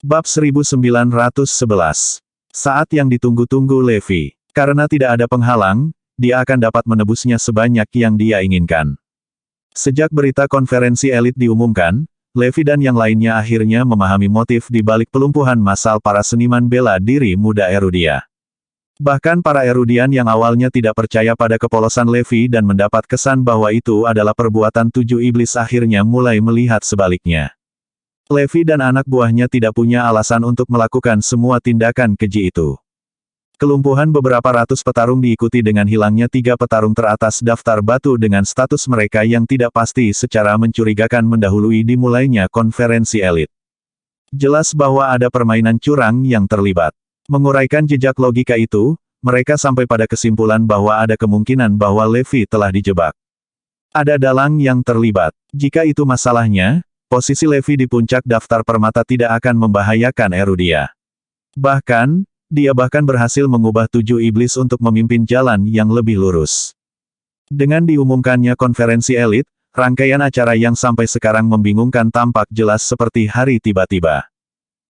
Bab 1911. Saat yang ditunggu-tunggu Levi. Karena tidak ada penghalang, dia akan dapat menebusnya sebanyak yang dia inginkan. Sejak berita konferensi elit diumumkan, Levi dan yang lainnya akhirnya memahami motif di balik pelumpuhan massal para seniman bela diri muda Erudia. Bahkan para erudian yang awalnya tidak percaya pada kepolosan Levi dan mendapat kesan bahwa itu adalah perbuatan tujuh iblis akhirnya mulai melihat sebaliknya. Levi dan anak buahnya tidak punya alasan untuk melakukan semua tindakan keji itu. Kelumpuhan beberapa ratus petarung diikuti dengan hilangnya 3 petarung teratas daftar batu dengan status mereka yang tidak pasti secara mencurigakan mendahului dimulainya konferensi elit. Jelas bahwa ada permainan curang yang terlibat. Menguraikan jejak logika itu, mereka sampai pada kesimpulan bahwa ada kemungkinan bahwa Levi telah dijebak. Ada dalang yang terlibat. Jika itu masalahnya, posisi Levi di puncak daftar permata tidak akan membahayakan Erudia. Bahkan, dia bahkan berhasil mengubah 7 iblis untuk memimpin jalan yang lebih lurus. Dengan diumumkannya konferensi elit, rangkaian acara yang sampai sekarang membingungkan tampak jelas seperti hari tiba-tiba.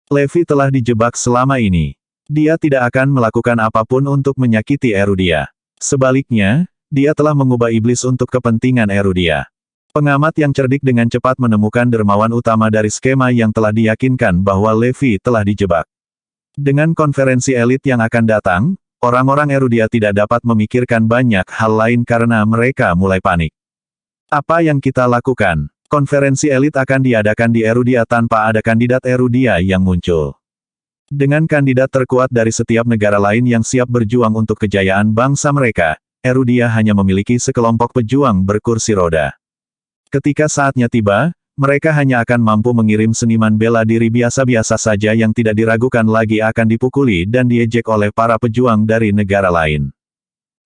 Levi telah dijebak selama ini. Dia tidak akan melakukan apapun untuk menyakiti Erudia. Sebaliknya, dia telah mengubah iblis untuk kepentingan Erudia. Pengamat yang cerdik dengan cepat menemukan dermawan utama dari skema yang telah diyakinkan bahwa Levi telah dijebak. Dengan konferensi elit yang akan datang, orang-orang Erudia tidak dapat memikirkan banyak hal lain karena mereka mulai panik. Apa yang kita lakukan? Konferensi elit akan diadakan di Erudia tanpa ada kandidat Erudia yang muncul. Dengan kandidat terkuat dari setiap negara lain yang siap berjuang untuk kejayaan bangsa mereka, Erudia hanya memiliki sekelompok pejuang berkursi roda. Ketika saatnya tiba, mereka hanya akan mampu mengirim seniman bela diri biasa-biasa saja yang tidak diragukan lagi akan dipukuli dan diejek oleh para pejuang dari negara lain.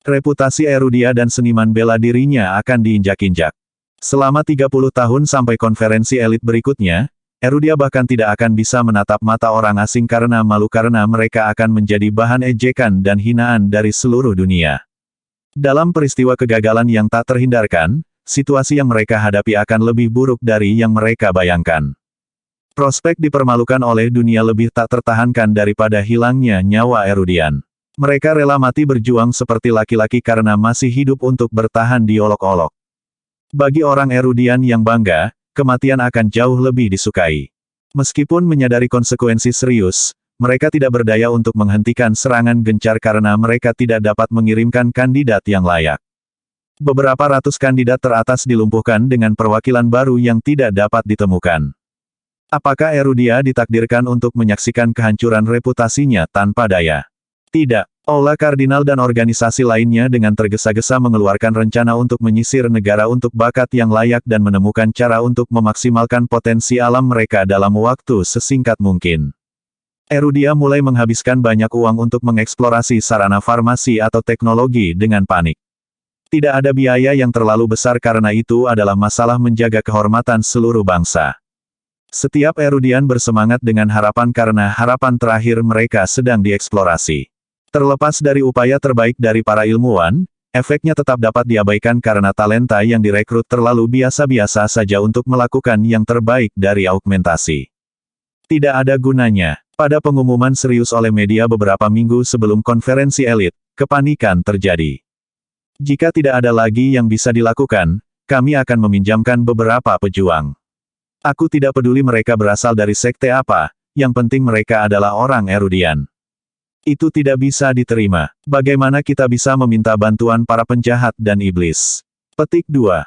Reputasi Erudia dan seniman bela dirinya akan diinjak-injak. Selama 30 tahun sampai konferensi elit berikutnya, Erudia bahkan tidak akan bisa menatap mata orang asing karena malu karena mereka akan menjadi bahan ejekan dan hinaan dari seluruh dunia. Dalam peristiwa kegagalan yang tak terhindarkan, situasi yang mereka hadapi akan lebih buruk dari yang mereka bayangkan. Prospek dipermalukan oleh dunia lebih tak tertahankan daripada hilangnya nyawa Erudian. Mereka rela mati berjuang seperti laki-laki karena masih hidup untuk bertahan di olok-olok. Bagi orang Erudian yang bangga, kematian akan jauh lebih disukai. Meskipun menyadari konsekuensi serius, mereka tidak berdaya untuk menghentikan serangan gencar karena mereka tidak dapat mengirimkan kandidat yang layak. Beberapa ratus kandidat teratas dilumpuhkan dengan perwakilan baru yang tidak dapat ditemukan. Apakah Erudia ditakdirkan untuk menyaksikan kehancuran reputasinya tanpa daya? Tidak. Aula Kardinal dan organisasi lainnya dengan tergesa-gesa mengeluarkan rencana untuk menyisir negara untuk bakat yang layak dan menemukan cara untuk memaksimalkan potensi alam mereka dalam waktu sesingkat mungkin. Erudia mulai menghabiskan banyak uang untuk mengeksplorasi sarana farmasi atau teknologi dengan panik. Tidak ada biaya yang terlalu besar karena itu adalah masalah menjaga kehormatan seluruh bangsa. Setiap Erudian bersemangat dengan harapan karena harapan terakhir mereka sedang dieksplorasi. Terlepas dari upaya terbaik dari para ilmuwan, efeknya tetap dapat diabaikan karena talenta yang direkrut terlalu biasa-biasa saja untuk melakukan yang terbaik dari augmentasi. Tidak ada gunanya. Pada pengumuman serius oleh media beberapa minggu sebelum konferensi elit, kepanikan terjadi. Jika tidak ada lagi yang bisa dilakukan, kami akan meminjamkan beberapa pejuang. Aku tidak peduli mereka berasal dari sekte apa, yang penting mereka adalah orang Erudian. Itu tidak bisa diterima. Bagaimana kita bisa meminta bantuan para penjahat dan iblis? Petik 2.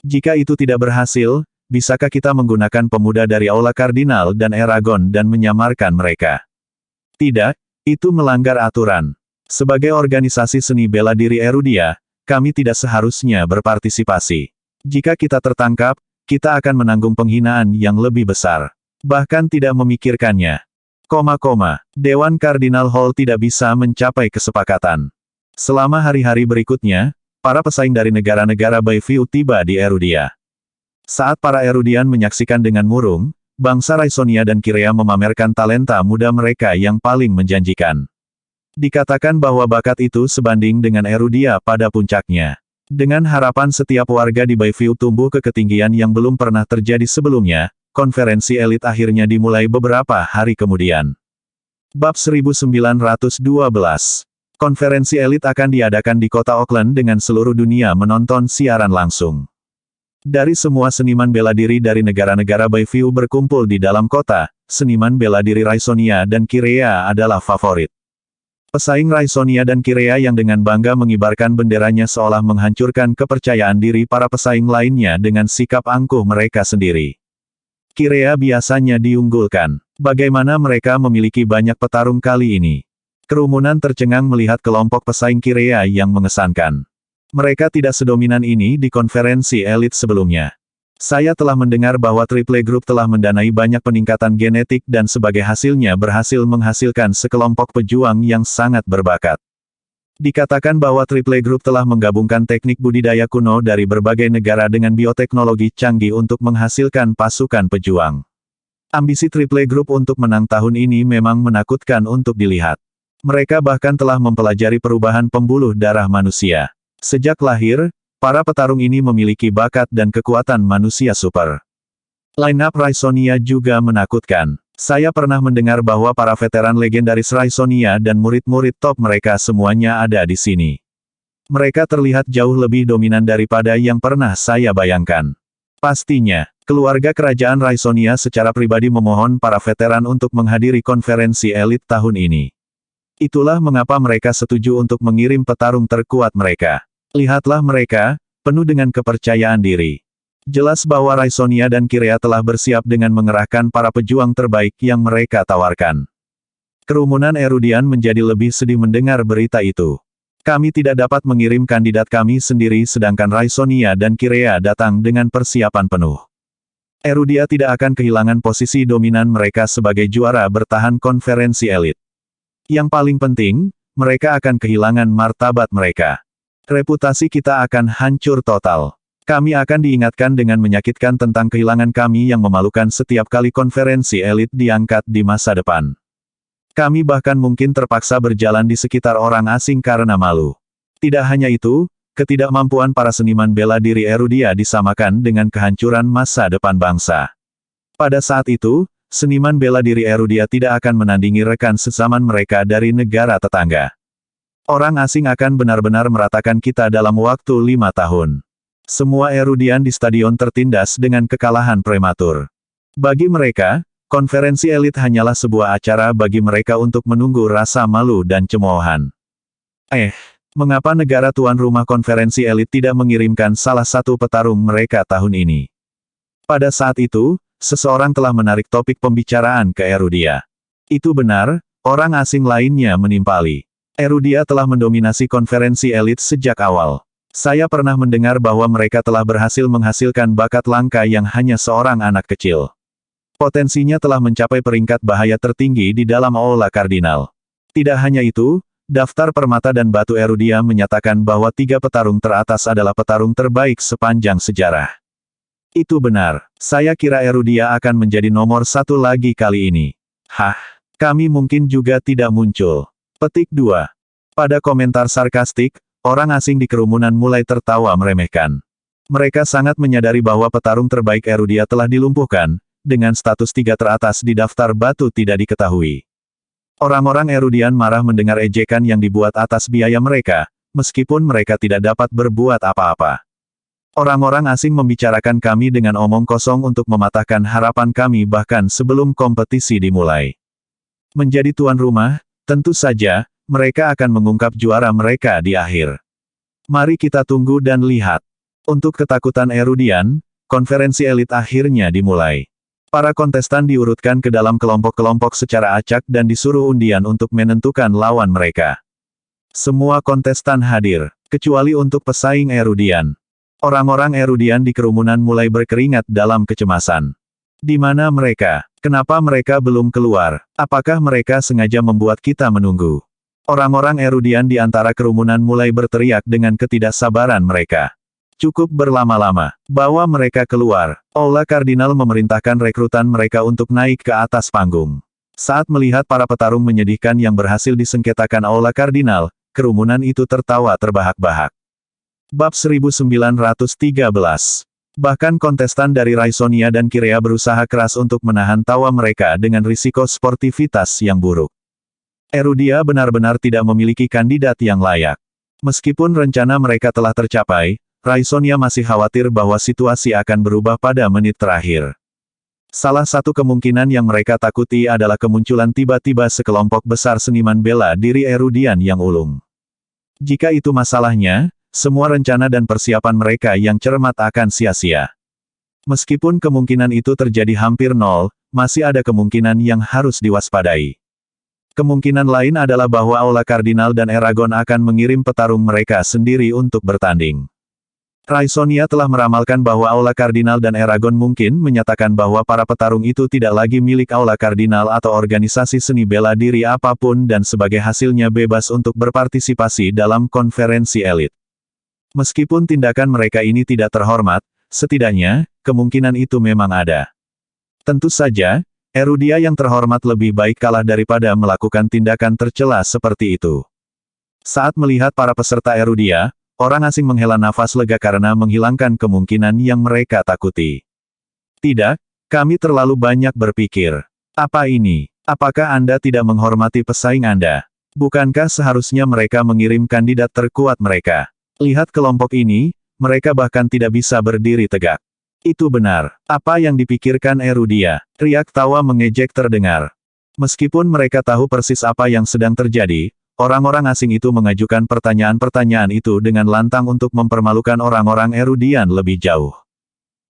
Jika itu tidak berhasil, bisakah kita menggunakan pemuda dari Aula Kardinal dan Eragon dan menyamarkan mereka? Tidak, itu melanggar aturan. Sebagai organisasi seni bela diri Erudia, kami tidak seharusnya berpartisipasi. Jika kita tertangkap, kita akan menanggung penghinaan yang lebih besar. Bahkan tidak memikirkannya. Dewan Kardinal Hall tidak bisa mencapai kesepakatan. Selama hari-hari berikutnya, para pesaing dari negara-negara Bayview tiba di Erudia. Saat para Erudian menyaksikan dengan murung, bangsa Raisonia dan Kirea memamerkan talenta muda mereka yang paling menjanjikan. Dikatakan bahwa bakat itu sebanding dengan Erudia pada puncaknya. Dengan harapan setiap warga di Bayview tumbuh ke ketinggian yang belum pernah terjadi sebelumnya, konferensi elit akhirnya dimulai beberapa hari kemudian. Bab 1912. Konferensi elit akan diadakan di kota Auckland dengan seluruh dunia menonton siaran langsung. Dari semua seniman bela diri dari negara-negara Bayview berkumpul di dalam kota, seniman bela diri Raisonia dan Kirea adalah favorit. Pesaing Raisonia dan Kirea yang dengan bangga mengibarkan benderanya seolah menghancurkan kepercayaan diri para pesaing lainnya dengan sikap angkuh mereka sendiri. Kirea biasanya diunggulkan. Bagaimana mereka memiliki banyak petarung kali ini? Kerumunan tercengang melihat kelompok pesaing Kirea yang mengesankan. Mereka tidak sedominan ini di konferensi elit sebelumnya. Saya telah mendengar bahwa Triple Group telah mendanai banyak peningkatan genetik dan sebagai hasilnya berhasil menghasilkan sekelompok pejuang yang sangat berbakat. Dikatakan bahwa Triple Group telah menggabungkan teknik budidaya kuno dari berbagai negara dengan bioteknologi canggih untuk menghasilkan pasukan pejuang. Ambisi Triple Group untuk menang tahun ini memang menakutkan untuk dilihat. Mereka bahkan telah mempelajari perubahan pembuluh darah manusia. Sejak lahir, para petarung ini memiliki bakat dan kekuatan manusia super. Line-up Raisonia juga menakutkan. Saya pernah mendengar bahwa para veteran legendaris Raisonia dan murid-murid top mereka semuanya ada di sini. Mereka terlihat jauh lebih dominan daripada yang pernah saya bayangkan. Pastinya, keluarga kerajaan Raisonia secara pribadi memohon para veteran untuk menghadiri konferensi elit tahun ini. Itulah mengapa mereka setuju untuk mengirim petarung terkuat mereka. Lihatlah mereka, penuh dengan kepercayaan diri. Jelas bahwa Raisonia dan Kirea telah bersiap dengan mengerahkan para pejuang terbaik yang mereka tawarkan. Kerumunan Erudian menjadi lebih sedih mendengar berita itu. Kami tidak dapat mengirim kandidat kami sendiri sedangkan Raisonia dan Kirea datang dengan persiapan penuh. Erudia tidak akan kehilangan posisi dominan mereka sebagai juara bertahan konferensi elit. Yang paling penting, mereka akan kehilangan martabat mereka. Reputasi kita akan hancur total. Kami akan diingatkan dengan menyakitkan tentang kehilangan kami yang memalukan setiap kali konferensi elit diangkat di masa depan. Kami bahkan mungkin terpaksa berjalan di sekitar orang asing karena malu. Tidak hanya itu, ketidakmampuan para seniman bela diri Erudia disamakan dengan kehancuran masa depan bangsa. Pada saat itu, seniman bela diri Erudia tidak akan menandingi rekan sezaman mereka dari negara tetangga. Orang asing akan benar-benar meratakan kita dalam waktu 5 tahun. Semua Erudian di stadion tertindas dengan kekalahan prematur. Bagi mereka, konferensi elit hanyalah sebuah acara bagi mereka untuk menunggu rasa malu dan cemoohan. Mengapa negara tuan rumah konferensi elit tidak mengirimkan salah satu petarung mereka tahun ini? Pada saat itu, seseorang telah menarik topik pembicaraan ke Erudia. Itu benar, orang asing lainnya menimpali. Erudia telah mendominasi konferensi elit sejak awal. Saya pernah mendengar bahwa mereka telah berhasil menghasilkan bakat langka yang hanya seorang anak kecil. Potensinya telah mencapai peringkat bahaya tertinggi di dalam Aula Kardinal. Tidak hanya itu, daftar permata dan batu Erudia menyatakan bahwa 3 petarung teratas adalah petarung terbaik sepanjang sejarah. Itu benar, saya kira Erudia akan menjadi nomor 1 lagi kali ini. Kami mungkin juga tidak muncul. Petik 2. Pada komentar sarkastik, orang asing di kerumunan mulai tertawa meremehkan. Mereka sangat menyadari bahwa petarung terbaik Erudia telah dilumpuhkan, dengan status 3 teratas di daftar batu tidak diketahui. Orang-orang Erudian marah mendengar ejekan yang dibuat atas biaya mereka, meskipun mereka tidak dapat berbuat apa-apa. Orang-orang asing membicarakan kami dengan omong kosong untuk mematahkan harapan kami bahkan sebelum kompetisi dimulai. Menjadi tuan rumah, tentu saja, mereka akan mengungkap juara mereka di akhir. Mari kita tunggu dan lihat. Untuk ketakutan Erudian, konferensi elit akhirnya dimulai. Para kontestan diurutkan ke dalam kelompok-kelompok secara acak dan disuruh undian untuk menentukan lawan mereka. Semua kontestan hadir, kecuali untuk pesaing Erudian. Orang-orang Erudian di kerumunan mulai berkeringat dalam kecemasan. Di mana mereka? Kenapa mereka belum keluar? Apakah mereka sengaja membuat kita menunggu? Orang-orang Erudian di antara kerumunan mulai berteriak dengan ketidaksabaran mereka. Cukup berlama-lama. Bawa mereka keluar. Aula Kardinal memerintahkan rekrutan mereka untuk naik ke atas panggung. Saat melihat para petarung menyedihkan yang berhasil disengketakan Aula Kardinal, kerumunan itu tertawa terbahak-bahak. Bab 1913. Bahkan kontestan dari Raisonia dan Kirea berusaha keras untuk menahan tawa mereka dengan risiko sportivitas yang buruk. Erudia benar-benar tidak memiliki kandidat yang layak. Meskipun rencana mereka telah tercapai, Raisonia masih khawatir bahwa situasi akan berubah pada menit terakhir. Salah satu kemungkinan yang mereka takuti adalah kemunculan tiba-tiba sekelompok besar seniman bela diri Erudian yang ulung. Jika itu masalahnya, semua rencana dan persiapan mereka yang cermat akan sia-sia. Meskipun kemungkinan itu terjadi hampir nol, masih ada kemungkinan yang harus diwaspadai. Kemungkinan lain adalah bahwa Aula Kardinal dan Eragon akan mengirim petarung mereka sendiri untuk bertanding. Raisonia telah meramalkan bahwa Aula Kardinal dan Eragon mungkin menyatakan bahwa para petarung itu tidak lagi milik Aula Kardinal atau organisasi seni bela diri apapun dan sebagai hasilnya bebas untuk berpartisipasi dalam konferensi elit. Meskipun tindakan mereka ini tidak terhormat, setidaknya, kemungkinan itu memang ada. Tentu saja, Erudia yang terhormat lebih baik kalah daripada melakukan tindakan tercela seperti itu. Saat melihat para peserta Erudia, orang asing menghela nafas lega karena menghilangkan kemungkinan yang mereka takuti. Tidak, kami terlalu banyak berpikir. Apa ini? Apakah Anda tidak menghormati pesaing Anda? Bukankah seharusnya mereka mengirim kandidat terkuat mereka? Lihat kelompok ini, mereka bahkan tidak bisa berdiri tegak. Itu benar. Apa yang dipikirkan Erudia? Riak tawa mengejek terdengar. Meskipun mereka tahu persis apa yang sedang terjadi, orang-orang asing itu mengajukan pertanyaan-pertanyaan itu dengan lantang untuk mempermalukan orang-orang Erudian lebih jauh.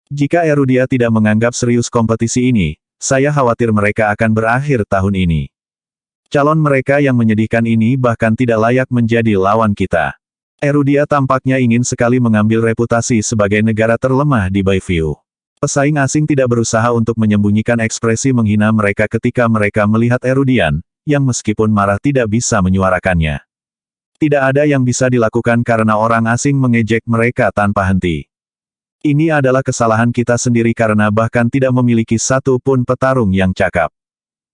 Jika Erudia tidak menganggap serius kompetisi ini, saya khawatir mereka akan berakhir tahun ini. Calon mereka yang menyedihkan ini bahkan tidak layak menjadi lawan kita. Erudia tampaknya ingin sekali mengambil reputasi sebagai negara terlemah di Bayview. Pesaing asing tidak berusaha untuk menyembunyikan ekspresi menghina mereka ketika mereka melihat Erudian, yang meskipun marah tidak bisa menyuarakannya. Tidak ada yang bisa dilakukan karena orang asing mengejek mereka tanpa henti. Ini adalah kesalahan kita sendiri karena bahkan tidak memiliki satu pun petarung yang cakap.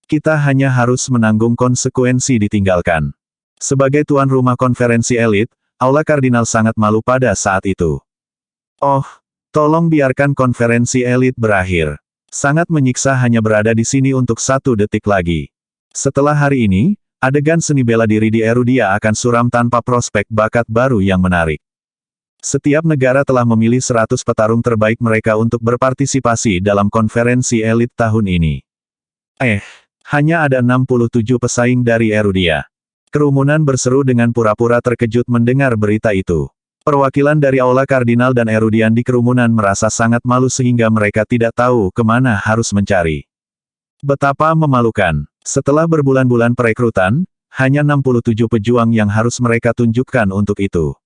Kita hanya harus menanggung konsekuensi ditinggalkan. Sebagai tuan rumah konferensi elit, Aula Kardinal sangat malu pada saat itu. Oh, tolong biarkan konferensi elit berakhir. Sangat menyiksa hanya berada di sini untuk 1 detik lagi. Setelah hari ini, adegan seni bela diri di Erudia akan suram tanpa prospek bakat baru yang menarik. Setiap negara telah memilih 100 petarung terbaik mereka untuk berpartisipasi dalam konferensi elit tahun ini. Hanya ada 67 pesaing dari Erudia. Kerumunan berseru dengan pura-pura terkejut mendengar berita itu. Perwakilan dari Aula Kardinal dan Erudian di kerumunan merasa sangat malu sehingga mereka tidak tahu kemana harus mencari. Betapa memalukan. Setelah berbulan-bulan perekrutan, hanya 67 pejuang yang harus mereka tunjukkan untuk itu.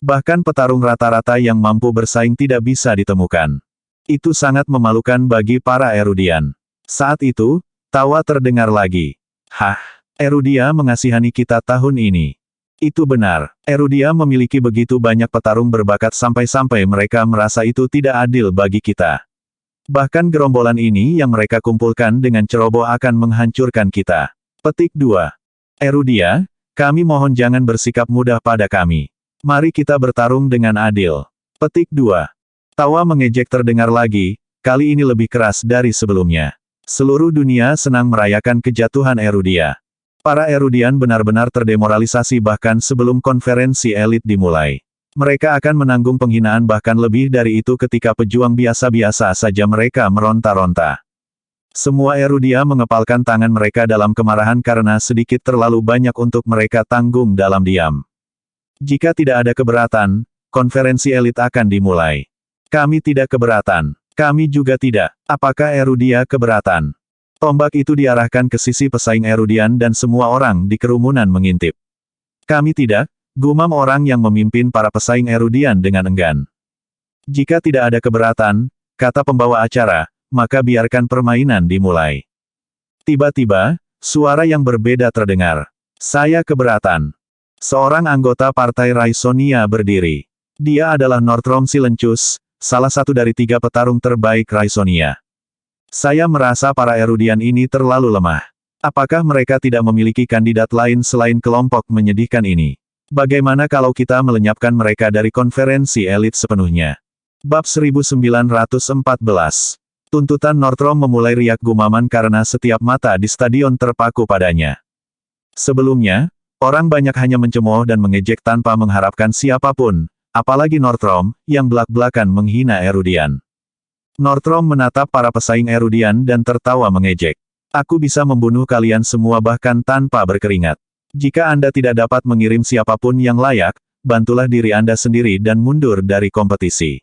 Bahkan petarung rata-rata yang mampu bersaing tidak bisa ditemukan. Itu sangat memalukan bagi para Erudian. Saat itu, tawa terdengar lagi. Hah, Erudia mengasihani kita tahun ini. Itu benar, Erudia memiliki begitu banyak petarung berbakat sampai-sampai mereka merasa itu tidak adil bagi kita. Bahkan gerombolan ini yang mereka kumpulkan dengan ceroboh akan menghancurkan kita. Petik 2. Erudia, kami mohon jangan bersikap mudah pada kami. Mari kita bertarung dengan adil. Petik 2. Tawa mengejek terdengar lagi, kali ini lebih keras dari sebelumnya. Seluruh dunia senang merayakan kejatuhan Erudia. Para Erudian benar-benar terdemoralisasi bahkan sebelum konferensi elit dimulai. Mereka akan menanggung penghinaan bahkan lebih dari itu ketika pejuang biasa-biasa saja mereka meronta-ronta. Semua Erudia mengepalkan tangan mereka dalam kemarahan karena sedikit terlalu banyak untuk mereka tanggung dalam diam. Jika tidak ada keberatan, konferensi elit akan dimulai. Kami tidak keberatan. Kami juga tidak. Apakah Erudia keberatan? Tombak itu diarahkan ke sisi pesaing Erudian dan semua orang di kerumunan mengintip. Kami tidak. Gumam orang yang memimpin para pesaing Erudian dengan enggan. Jika tidak ada keberatan, kata pembawa acara, maka biarkan permainan dimulai. Tiba-tiba, suara yang berbeda terdengar. Saya keberatan. Seorang anggota partai Raisonia berdiri. Dia adalah Northrom Silencus, salah satu dari 3 petarung terbaik Raisonia. Saya merasa para Erudian ini terlalu lemah. Apakah mereka tidak memiliki kandidat lain selain kelompok menyedihkan ini? Bagaimana kalau kita melenyapkan mereka dari konferensi elit sepenuhnya? Bab 1914. Tuntutan Northrop memulai riak gumaman karena setiap mata di stadion terpaku padanya. Sebelumnya, orang banyak hanya mencemooh dan mengejek tanpa mengharapkan siapapun, apalagi Northrop, yang belak-belakan menghina Erudian. Northrop menatap para pesaing Erudian dan tertawa mengejek. Aku bisa membunuh kalian semua bahkan tanpa berkeringat. Jika Anda tidak dapat mengirim siapapun yang layak, bantulah diri Anda sendiri dan mundur dari kompetisi.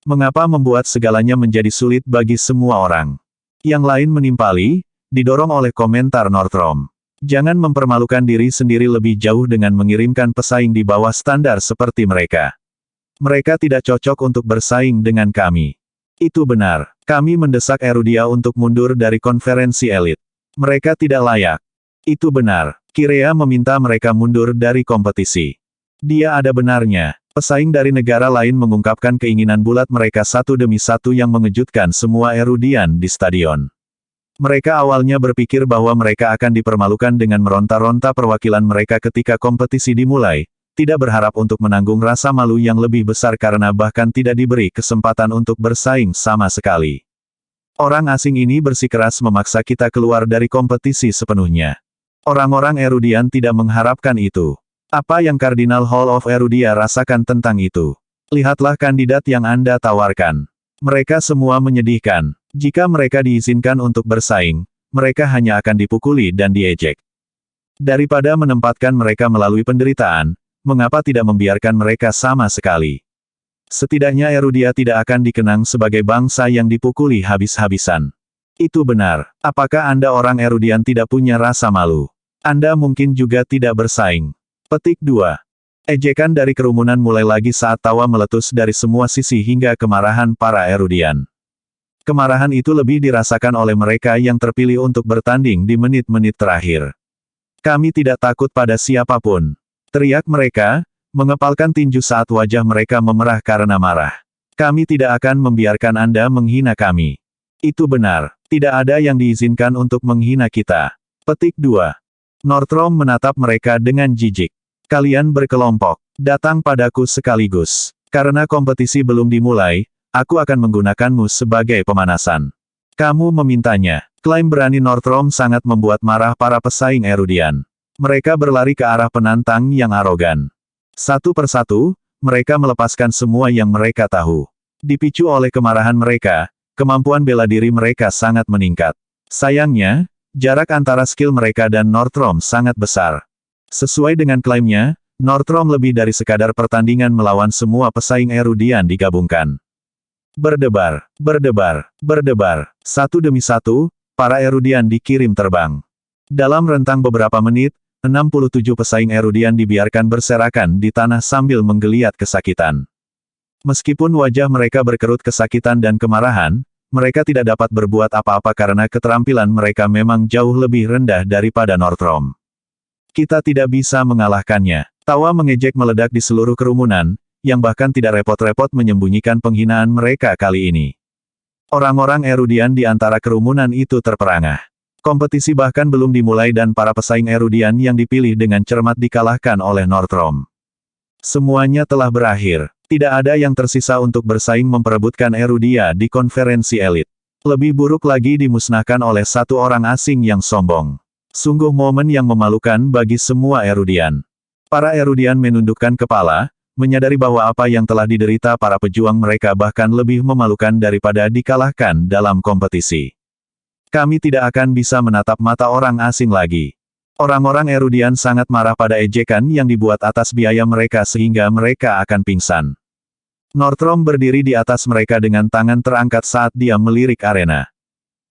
Mengapa membuat segalanya menjadi sulit bagi semua orang? Yang lain menimpali, didorong oleh komentar Northrop. Jangan mempermalukan diri sendiri lebih jauh dengan mengirimkan pesaing di bawah standar seperti mereka. Mereka tidak cocok untuk bersaing dengan kami. Itu benar. Kami mendesak Erudia untuk mundur dari konferensi elit. Mereka tidak layak. Itu benar. Kirea meminta mereka mundur dari kompetisi. Dia ada benarnya. Pesaing dari negara lain mengungkapkan keinginan bulat mereka satu demi satu yang mengejutkan semua Erudian di stadion. Mereka awalnya berpikir bahwa mereka akan dipermalukan dengan meronta-ronta perwakilan mereka ketika kompetisi dimulai, tidak berharap untuk menanggung rasa malu yang lebih besar karena bahkan tidak diberi kesempatan untuk bersaing sama sekali. Orang asing ini bersikeras memaksa kita keluar dari kompetisi sepenuhnya. Orang-orang Erudian tidak mengharapkan itu. Apa yang Cardinal Hall of Erudia rasakan tentang itu? Lihatlah kandidat yang Anda tawarkan. Mereka semua menyedihkan. Jika mereka diizinkan untuk bersaing, mereka hanya akan dipukuli dan diejek. Daripada menempatkan mereka melalui penderitaan, mengapa tidak membiarkan mereka sama sekali? Setidaknya Erudia tidak akan dikenang sebagai bangsa yang dipukuli habis-habisan. Itu benar. Apakah Anda orang Erudian tidak punya rasa malu? Anda mungkin juga tidak bersaing. Petik 2. Ejekan dari kerumunan mulai lagi saat tawa meletus dari semua sisi hingga kemarahan para Erudian. Kemarahan itu lebih dirasakan oleh mereka yang terpilih untuk bertanding di menit-menit terakhir. Kami tidak takut pada siapapun. Teriak mereka, mengepalkan tinju saat wajah mereka memerah karena marah. Kami tidak akan membiarkan Anda menghina kami. Itu benar. Tidak ada yang diizinkan untuk menghina kita. Petik 2. Northrop menatap mereka dengan jijik. Kalian berkelompok. Datang padaku sekaligus. Karena kompetisi belum dimulai, aku akan menggunakanmu sebagai pemanasan. Kamu memintanya. Klaim berani Northrop sangat membuat marah para pesaing Erudian. Mereka berlari ke arah penantang yang arogan. Satu persatu, mereka melepaskan semua yang mereka tahu. Dipicu oleh kemarahan mereka, kemampuan bela diri mereka sangat meningkat. Sayangnya, jarak antara skill mereka dan Northrop sangat besar. Sesuai dengan klaimnya, Northrop lebih dari sekadar pertandingan melawan semua pesaing Erudian digabungkan. Berdebar, berdebar, berdebar. Satu demi satu, para Erudian dikirim terbang. Dalam rentang beberapa menit, 67 pesaing Erudian dibiarkan berserakan di tanah sambil menggeliat kesakitan. Meskipun wajah mereka berkerut kesakitan dan kemarahan, mereka tidak dapat berbuat apa-apa karena keterampilan mereka memang jauh lebih rendah daripada Northrop. Kita tidak bisa mengalahkannya. Tawa mengejek meledak di seluruh kerumunan, yang bahkan tidak repot-repot menyembunyikan penghinaan mereka kali ini. Orang-orang Erudian di antara kerumunan itu terperangah. Kompetisi bahkan belum dimulai dan para pesaing Erudian yang dipilih dengan cermat dikalahkan oleh Northrop. Semuanya telah berakhir. Tidak ada yang tersisa untuk bersaing memperebutkan Erudia di konferensi elit. Lebih buruk lagi dimusnahkan oleh satu orang asing yang sombong. Sungguh momen yang memalukan bagi semua Erudian. Para Erudian menundukkan kepala, menyadari bahwa apa yang telah diderita para pejuang mereka bahkan lebih memalukan daripada dikalahkan dalam kompetisi. Kami tidak akan bisa menatap mata orang asing lagi. Orang-orang Erudian sangat marah pada ejekan yang dibuat atas biaya mereka sehingga mereka akan pingsan. Northrop berdiri di atas mereka dengan tangan terangkat saat dia melirik arena.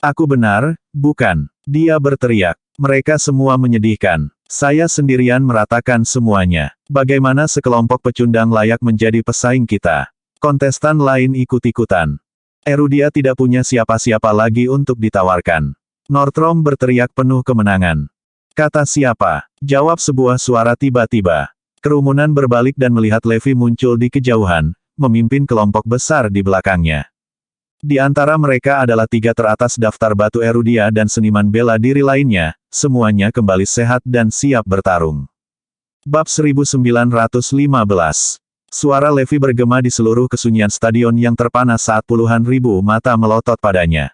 Aku benar, bukan? Dia berteriak. Mereka semua menyedihkan. Saya sendirian meratakan semuanya. Bagaimana sekelompok pecundang layak menjadi pesaing kita? Kontestan lain ikut-ikutan. Erudia tidak punya siapa-siapa lagi untuk ditawarkan. Northrop berteriak penuh kemenangan. Kata siapa? Jawab sebuah suara tiba-tiba. Kerumunan berbalik dan melihat Levi muncul di kejauhan, memimpin kelompok besar di belakangnya. Di antara mereka adalah 3 teratas daftar batu Erudia dan seniman bela diri lainnya, semuanya kembali sehat dan siap bertarung. Bab 1915. Suara Levi bergema di seluruh kesunyian stadion yang terpanas saat puluhan ribu mata melotot padanya.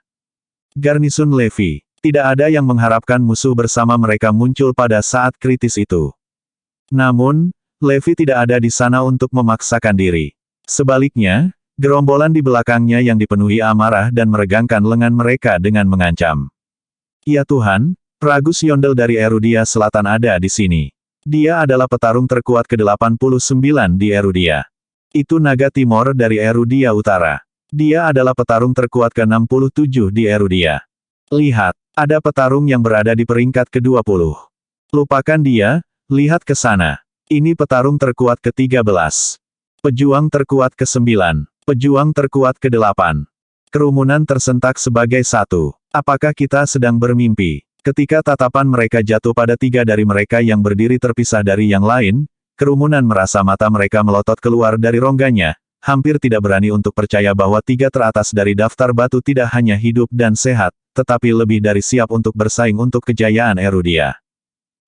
Garnisun Levi. Tidak ada yang mengharapkan musuh bersama mereka muncul pada saat kritis itu. Namun, Levi tidak ada di sana untuk memaksakan diri. Sebaliknya, gerombolan di belakangnya yang dipenuhi amarah dan meregangkan lengan mereka dengan mengancam. Ya Tuhan, Pragus Yondel dari Erudia Selatan ada di sini. Dia adalah petarung terkuat ke-89 di Erudia. Itu naga Timor dari Erudia Utara. Dia adalah petarung terkuat ke-67 di Erudia. Lihat, ada petarung yang berada di peringkat ke-20. Lupakan dia, lihat ke sana. Ini petarung terkuat ke-13. Pejuang terkuat ke-9. Pejuang terkuat ke-8. Kerumunan tersentak sebagai satu. Apakah kita sedang bermimpi? Ketika tatapan mereka jatuh pada tiga dari mereka yang berdiri terpisah dari yang lain, kerumunan merasa mata mereka melotot keluar dari rongganya, hampir tidak berani untuk percaya bahwa tiga teratas dari daftar batu tidak hanya hidup dan sehat, tetapi lebih dari siap untuk bersaing untuk kejayaan Erudia.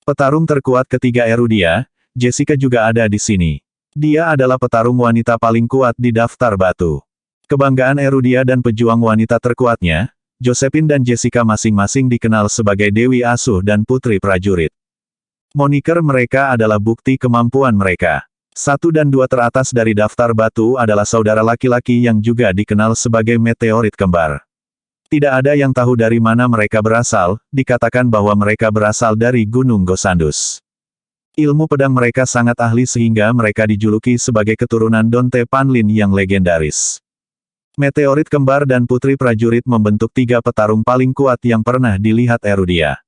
Petarung terkuat ketiga Erudia, Jessica juga ada di sini. Dia adalah petarung wanita paling kuat di daftar batu. Kebanggaan Erudia dan pejuang wanita terkuatnya, Josephine dan Jessica masing-masing dikenal sebagai Dewi Asuh dan Putri Prajurit. Moniker mereka adalah bukti kemampuan mereka. 1 dan 2 teratas dari daftar batu adalah saudara laki-laki yang juga dikenal sebagai meteorit kembar. Tidak ada yang tahu dari mana mereka berasal, dikatakan bahwa mereka berasal dari Gunung Gosandus. Ilmu pedang mereka sangat ahli sehingga mereka dijuluki sebagai keturunan Donte Panlin yang legendaris. Meteorit kembar dan putri prajurit membentuk 3 petarung paling kuat yang pernah dilihat Erudia.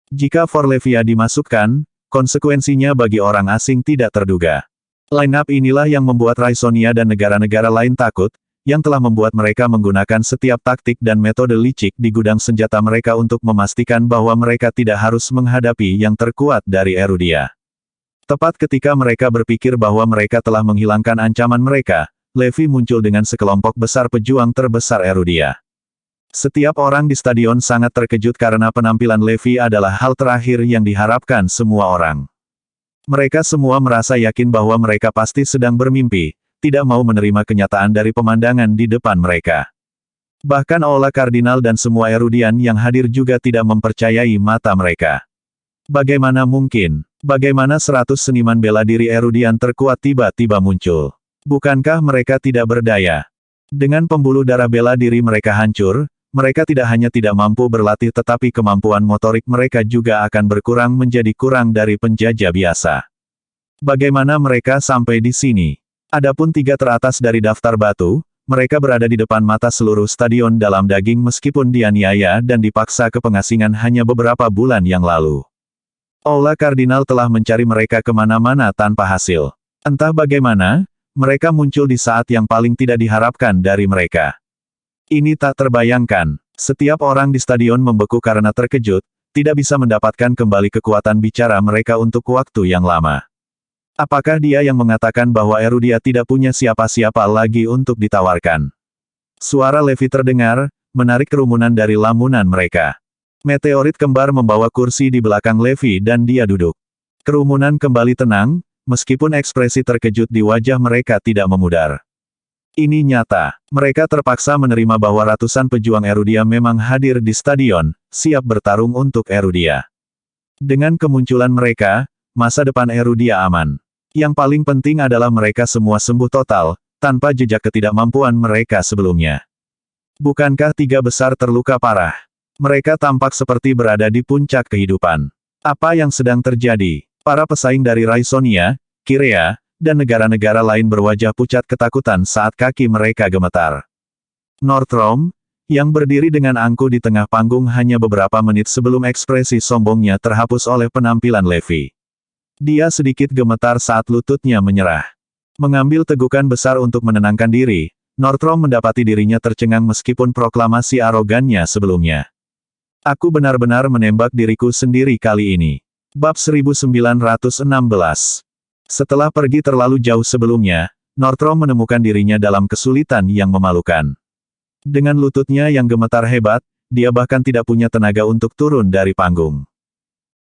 Jika Forlevia dimasukkan, konsekuensinya bagi orang asing tidak terduga. Line-up inilah yang membuat Raisonia dan negara-negara lain takut, yang telah membuat mereka menggunakan setiap taktik dan metode licik di gudang senjata mereka untuk memastikan bahwa mereka tidak harus menghadapi yang terkuat dari Erudia. Tepat ketika mereka berpikir bahwa mereka telah menghilangkan ancaman mereka, Levi muncul dengan sekelompok besar pejuang terbesar Erudia. Setiap orang di stadion sangat terkejut karena penampilan Levi adalah hal terakhir yang diharapkan semua orang. Mereka semua merasa yakin bahwa mereka pasti sedang bermimpi, tidak mau menerima kenyataan dari pemandangan di depan mereka. Bahkan Aula Kardinal dan semua Erudian yang hadir juga tidak mempercayai mata mereka. Bagaimana mungkin? Bagaimana 100 seniman bela diri Erudian terkuat tiba-tiba muncul? Bukankah mereka tidak berdaya? Dengan pembuluh darah bela diri mereka hancur, mereka tidak hanya tidak mampu berlatih tetapi kemampuan motorik mereka juga akan berkurang menjadi kurang dari penjajah biasa. Bagaimana mereka sampai di sini? Adapun 3 teratas dari daftar batu, mereka berada di depan mata seluruh stadion dalam daging meskipun dianiaya dan dipaksa ke pengasingan hanya beberapa bulan yang lalu. Aula Kardinal telah mencari mereka kemana-mana tanpa hasil. Entah bagaimana, mereka muncul di saat yang paling tidak diharapkan dari mereka. Ini tak terbayangkan. Setiap orang di stadion membeku karena terkejut, tidak bisa mendapatkan kembali kekuatan bicara mereka untuk waktu yang lama. Apakah dia yang mengatakan bahwa Erudia tidak punya siapa-siapa lagi untuk ditawarkan? Suara Levi terdengar, menarik kerumunan dari lamunan mereka. Meteorit kembar membawa kursi di belakang Levi dan dia duduk. Kerumunan kembali tenang, meskipun ekspresi terkejut di wajah mereka tidak memudar. Ini nyata. Mereka terpaksa menerima bahwa ratusan pejuang Erudia memang hadir di stadion, siap bertarung untuk Erudia. Dengan kemunculan mereka, masa depan Erudia aman. Yang paling penting adalah mereka semua sembuh total, tanpa jejak ketidakmampuan mereka sebelumnya. Bukankah 3 besar terluka parah? Mereka tampak seperti berada di puncak kehidupan. Apa yang sedang terjadi? Para pesaing dari Raisonia, Kirea, dan negara-negara lain berwajah pucat ketakutan saat kaki mereka gemetar. Northrom, yang berdiri dengan angkuh di tengah panggung hanya beberapa menit sebelum ekspresi sombongnya terhapus oleh penampilan Levi. Dia sedikit gemetar saat lututnya menyerah. Mengambil tegukan besar untuk menenangkan diri, Northrom mendapati dirinya tercengang meskipun proklamasi arogannya sebelumnya. Aku benar-benar menembak diriku sendiri kali ini. Bab 1916. Setelah pergi terlalu jauh sebelumnya, Northrom menemukan dirinya dalam kesulitan yang memalukan. Dengan lututnya yang gemetar hebat, dia bahkan tidak punya tenaga untuk turun dari panggung.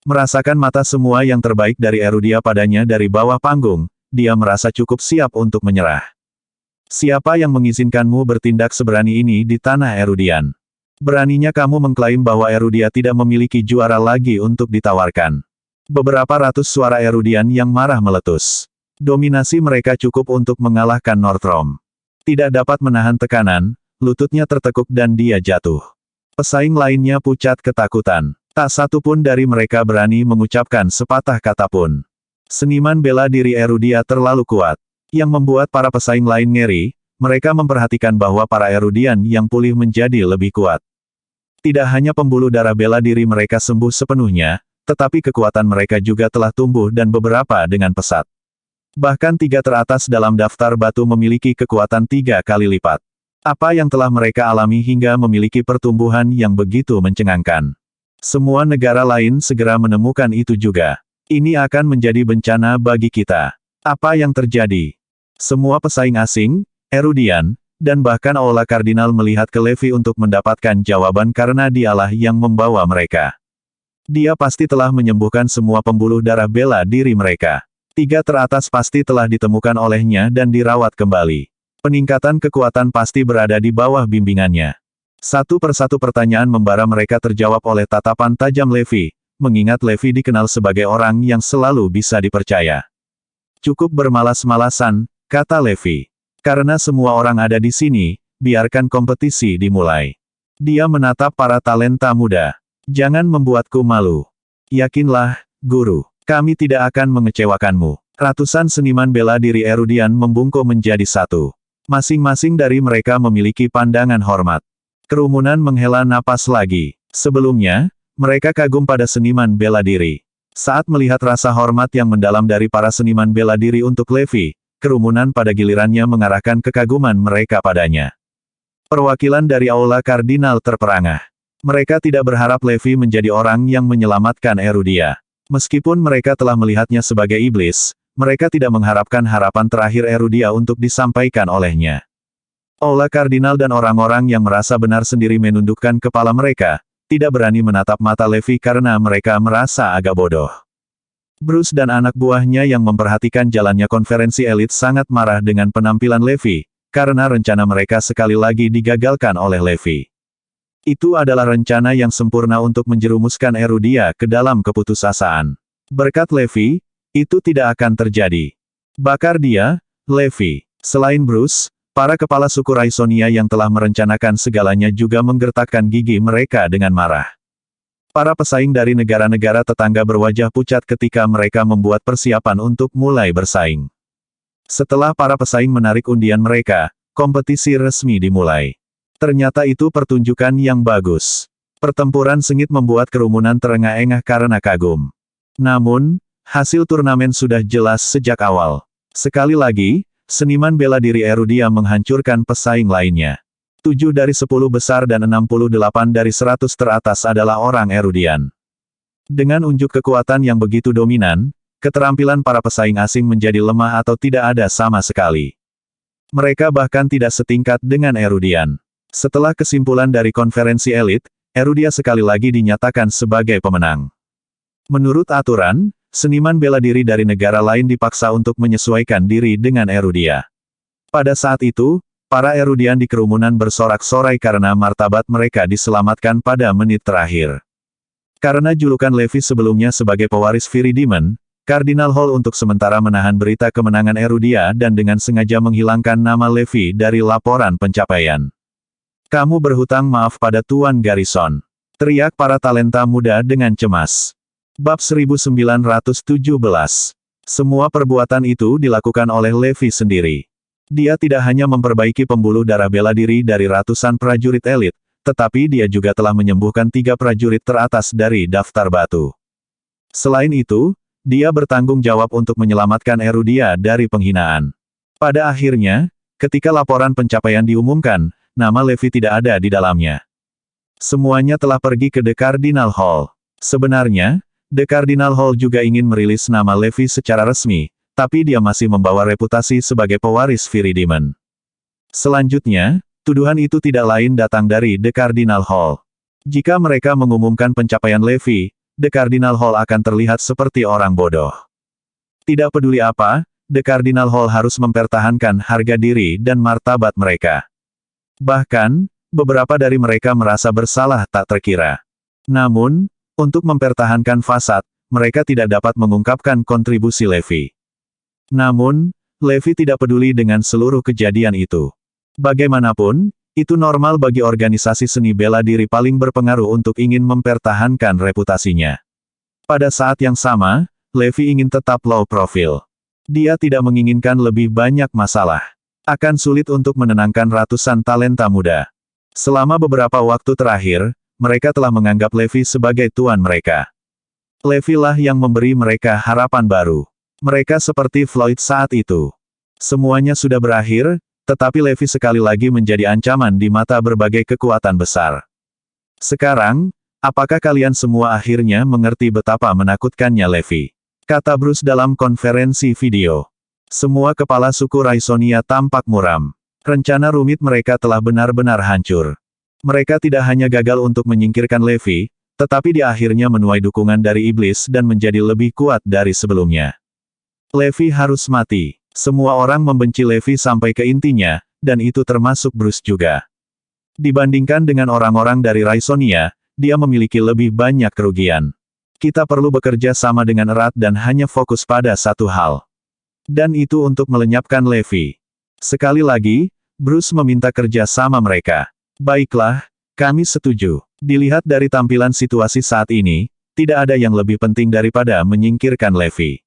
Merasakan mata semua yang terbaik dari Erudia padanya dari bawah panggung, dia merasa cukup siap untuk menyerah. Siapa yang mengizinkanmu bertindak seberani ini di tanah Erudian? Beraninya kamu mengklaim bahwa Erudia tidak memiliki juara lagi untuk ditawarkan. Beberapa ratus suara Erudian yang marah meletus. Dominasi mereka cukup untuk mengalahkan Northrom. Tidak dapat menahan tekanan, lututnya tertekuk dan dia jatuh. Pesaing lainnya pucat ketakutan. Tak satu pun dari mereka berani mengucapkan sepatah kata pun. Seniman bela diri Erudia terlalu kuat. Yang membuat para pesaing lain ngeri, mereka memperhatikan bahwa para Erudian yang pulih menjadi lebih kuat. Tidak hanya pembuluh darah bela diri mereka sembuh sepenuhnya, tetapi kekuatan mereka juga telah tumbuh dan beberapa dengan pesat. Bahkan 3 teratas dalam daftar batu memiliki kekuatan 3 kali lipat. Apa yang telah mereka alami hingga memiliki pertumbuhan yang begitu mencengangkan. Semua negara lain segera menemukan itu juga. Ini akan menjadi bencana bagi kita. Apa yang terjadi? Semua pesaing asing, Erudian, dan bahkan Aula Kardinal melihat ke Levi untuk mendapatkan jawaban karena dialah yang membawa mereka. Dia pasti telah menyembuhkan semua pembuluh darah bela diri mereka. 3 teratas pasti telah ditemukan olehnya dan dirawat kembali. Peningkatan kekuatan pasti berada di bawah bimbingannya. Satu persatu pertanyaan membara mereka terjawab oleh tatapan tajam Levi, mengingat Levi dikenal sebagai orang yang selalu bisa dipercaya. Cukup bermalas-malasan, kata Levi. Karena semua orang ada di sini, biarkan kompetisi dimulai. Dia menatap para talenta muda. Jangan membuatku malu. Yakinlah, guru. Kami tidak akan mengecewakanmu. Ratusan seniman bela diri Erudian membungkuk menjadi satu. Masing-masing dari mereka memiliki pandangan hormat. Kerumunan menghela napas lagi. Sebelumnya, mereka kagum pada seniman bela diri. Saat melihat rasa hormat yang mendalam dari para seniman bela diri untuk Levi, kerumunan pada gilirannya mengarahkan kekaguman mereka padanya. Perwakilan dari Aula Kardinal terperangah. Mereka tidak berharap Levi menjadi orang yang menyelamatkan Erudia. Meskipun mereka telah melihatnya sebagai iblis, mereka tidak mengharapkan harapan terakhir Erudia untuk disampaikan olehnya. Aula Kardinal dan orang-orang yang merasa benar sendiri menundukkan kepala mereka, tidak berani menatap mata Levi karena mereka merasa agak bodoh. Bruce dan anak buahnya yang memperhatikan jalannya konferensi elit sangat marah dengan penampilan Levi, karena rencana mereka sekali lagi digagalkan oleh Levi. Itu adalah rencana yang sempurna untuk menjerumuskan Erudia ke dalam keputusasaan. Berkat Levi, itu tidak akan terjadi. Bakar dia, Levi. Selain Bruce, para kepala suku Raisonia yang telah merencanakan segalanya juga menggertakkan gigi mereka dengan marah. Para pesaing dari negara-negara tetangga berwajah pucat ketika mereka membuat persiapan untuk mulai bersaing. Setelah para pesaing menarik undian mereka, kompetisi resmi dimulai. Ternyata itu pertunjukan yang bagus. Pertempuran sengit membuat kerumunan terengah-engah karena kagum. Namun, hasil turnamen sudah jelas sejak awal. Sekali lagi, seniman bela diri Erudia menghancurkan pesaing lainnya. 7 dari 10 besar dan 68 dari 100 teratas adalah orang Erudian. Dengan unjuk kekuatan yang begitu dominan, keterampilan para pesaing asing menjadi lemah atau tidak ada sama sekali. Mereka bahkan tidak setingkat dengan Erudian. Setelah kesimpulan dari konferensi elit, Erudia sekali lagi dinyatakan sebagai pemenang. Menurut aturan, seniman bela diri dari negara lain dipaksa untuk menyesuaikan diri dengan Erudia. Pada saat itu, para Erudian di kerumunan bersorak-sorai karena martabat mereka diselamatkan pada menit terakhir. Karena julukan Levi sebelumnya sebagai pewaris Viridimen, Kardinal Hall untuk sementara menahan berita kemenangan Erudia dan dengan sengaja menghilangkan nama Levi dari laporan pencapaian. Kamu berhutang maaf pada Tuan Garrison. Teriak para talenta muda dengan cemas. Bab 1917. Semua perbuatan itu dilakukan oleh Levi sendiri. Dia tidak hanya memperbaiki pembuluh darah bela diri dari ratusan prajurit elit, tetapi dia juga telah menyembuhkan 3 prajurit teratas dari daftar batu. Selain itu, dia bertanggung jawab untuk menyelamatkan Erudia dari penghinaan. Pada akhirnya, ketika laporan pencapaian diumumkan, nama Levi tidak ada di dalamnya. Semuanya telah pergi ke The Cardinal Hall. Sebenarnya, The Cardinal Hall juga ingin merilis nama Levi secara resmi, tapi dia masih membawa reputasi sebagai pewaris Viridimen. Selanjutnya, tuduhan itu tidak lain datang dari The Cardinal Hall. Jika mereka mengumumkan pencapaian Levi, The Cardinal Hall akan terlihat seperti orang bodoh. Tidak peduli apa, The Cardinal Hall harus mempertahankan harga diri dan martabat mereka. Bahkan, beberapa dari mereka merasa bersalah tak terkira. Namun, untuk mempertahankan fasad, mereka tidak dapat mengungkapkan kontribusi Levi. Namun, Levi tidak peduli dengan seluruh kejadian itu. Bagaimanapun, itu normal bagi organisasi seni bela diri paling berpengaruh untuk ingin mempertahankan reputasinya. Pada saat yang sama, Levi ingin tetap low profile. Dia tidak menginginkan lebih banyak masalah. Akan sulit untuk menenangkan ratusan talenta muda. Selama beberapa waktu terakhir, mereka telah menganggap Levi sebagai tuan mereka. Levi lah yang memberi mereka harapan baru. Mereka seperti Floyd saat itu. Semuanya sudah berakhir, tetapi Levi sekali lagi menjadi ancaman di mata berbagai kekuatan besar. Sekarang, apakah kalian semua akhirnya mengerti betapa menakutkannya Levi? Kata Bruce dalam konferensi video. Semua kepala suku Raisonia tampak muram. Rencana rumit mereka telah benar-benar hancur. Mereka tidak hanya gagal untuk menyingkirkan Levi, tetapi dia akhirnya menuai dukungan dari iblis dan menjadi lebih kuat dari sebelumnya. Levi harus mati. Semua orang membenci Levi sampai ke intinya, dan itu termasuk Bruce juga. Dibandingkan dengan orang-orang dari Raisonia, dia memiliki lebih banyak kerugian. Kita perlu bekerja sama dengan erat dan hanya fokus pada satu hal. Dan itu untuk melenyapkan Levi. Sekali lagi, Bruce meminta kerja sama mereka. Baiklah, kami setuju. Dilihat dari tampilan situasi saat ini, tidak ada yang lebih penting daripada menyingkirkan Levi.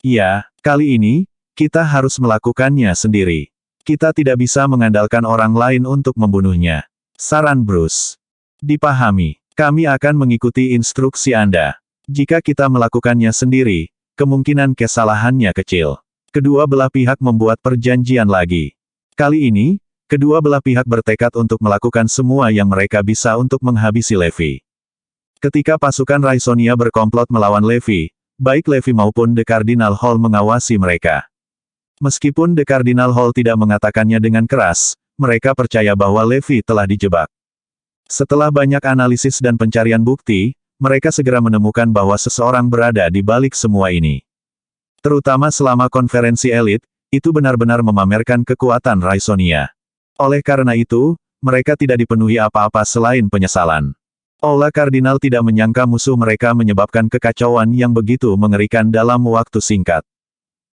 Ya, kali ini, kita harus melakukannya sendiri. Kita tidak bisa mengandalkan orang lain untuk membunuhnya. Saran Bruce. Dipahami. Kami akan mengikuti instruksi Anda. Jika kita melakukannya sendiri, kemungkinan kesalahannya kecil. Kedua belah pihak membuat perjanjian lagi. Kali ini, kedua belah pihak bertekad untuk melakukan semua yang mereka bisa untuk menghabisi Levi. Ketika pasukan Raisonia berkomplot melawan Levi, baik Levi maupun The Cardinal Hall mengawasi mereka. Meskipun The Cardinal Hall tidak mengatakannya dengan keras, mereka percaya bahwa Levi telah dijebak. Setelah banyak analisis dan pencarian bukti, mereka segera menemukan bahwa seseorang berada di balik semua ini. Terutama selama konferensi elit, itu benar-benar memamerkan kekuatan Raisonia. Oleh karena itu, mereka tidak dipenuhi apa-apa selain penyesalan. Aula Kardinal tidak menyangka musuh mereka menyebabkan kekacauan yang begitu mengerikan dalam waktu singkat.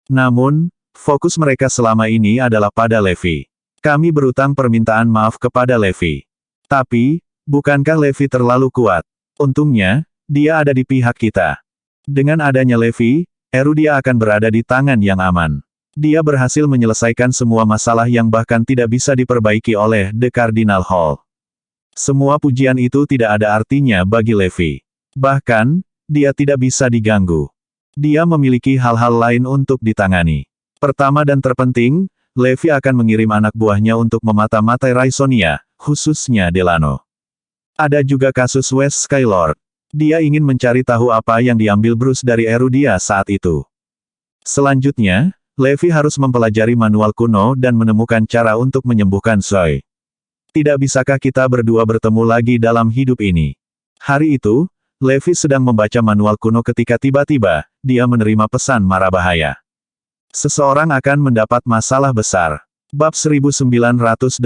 Namun, fokus mereka selama ini adalah pada Levi. Kami berutang permintaan maaf kepada Levi. Tapi, bukankah Levi terlalu kuat? Untungnya, dia ada di pihak kita. Dengan adanya Levi, Erudia akan berada di tangan yang aman. Dia berhasil menyelesaikan semua masalah yang bahkan tidak bisa diperbaiki oleh The Cardinal Hall. Semua pujian itu tidak ada artinya bagi Levi. Bahkan, dia tidak bisa diganggu. Dia memiliki hal-hal lain untuk ditangani. Pertama dan terpenting, Levi akan mengirim anak buahnya untuk memata-matai Raisonia, khususnya Delano. Ada juga kasus West Skylord. Dia ingin mencari tahu apa yang diambil Bruce dari Erudia saat itu. Selanjutnya, Levi harus mempelajari manual kuno dan menemukan cara untuk menyembuhkan Zoe. Tidak bisakah kita berdua bertemu lagi dalam hidup ini? Hari itu, Levi sedang membaca manual kuno ketika tiba-tiba, dia menerima pesan mara bahaya. Seseorang akan mendapat masalah besar. Bab 1918.